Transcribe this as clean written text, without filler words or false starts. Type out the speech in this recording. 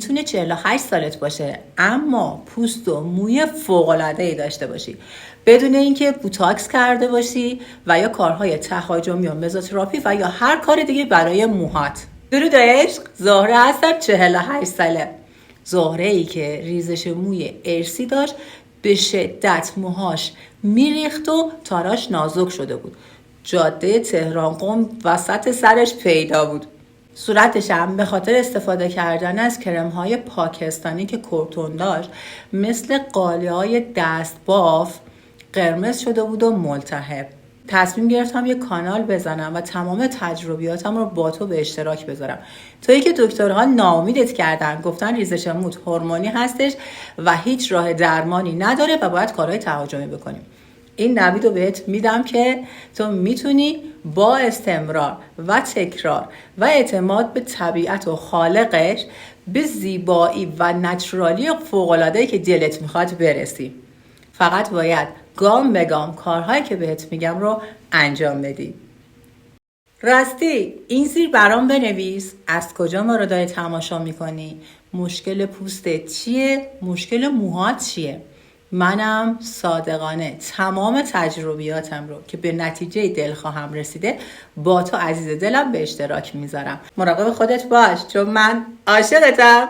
میتونه 48 سالت باشه اما پوست و موی فوق‌العاده‌ای داشته باشی بدون اینکه بوتاکس کرده باشی و یا کارهای تهاجمی و مزوتراپی و یا هر کار دیگه برای موهات. درود عشق، زهره هستم، 48 ساله. زهره ای که ریزش موی ارثی داشت، به شدت موهاش میریخت و تاراش نازک شده بود. جاده تهران قم وسط سرش پیدا بود. صورتش هم به خاطر استفاده کردن از کرم‌های پاکستانی که کورتون داشت مثل قالی‌های دست باف قرمز شده بود و ملتهب. تصمیم گرفتم یه کانال بزنم و تمام تجربیاتم رو با تو به اشتراک بذارم. تویی که دکترها ناامیدت کردن، گفتن ریزش موت هورمونی هستش و هیچ راه درمانی نداره و باید کارهای تهاجمی بکنیم. این نوید رو بهت میدم که تو میتونی با استمرار و تکرار و اعتماد به طبیعت و خالقش به زیبایی و نچرالی فوق‌العاده‌ای که دلت میخواد برسی. فقط باید گام به گام کارهایی که بهت میگم رو انجام بدی. راستی این زیر برام بنویس از کجا ما رو داری تماشا میکنی، مشکل پوستت چیه، مشکل موهات چیه. منم صادقانه تمام تجربیاتم رو که به نتیجه دلخواهم رسیده با تو عزیز دلم به اشتراک میذارم. مراقب خودت باش چون من عاشقتم.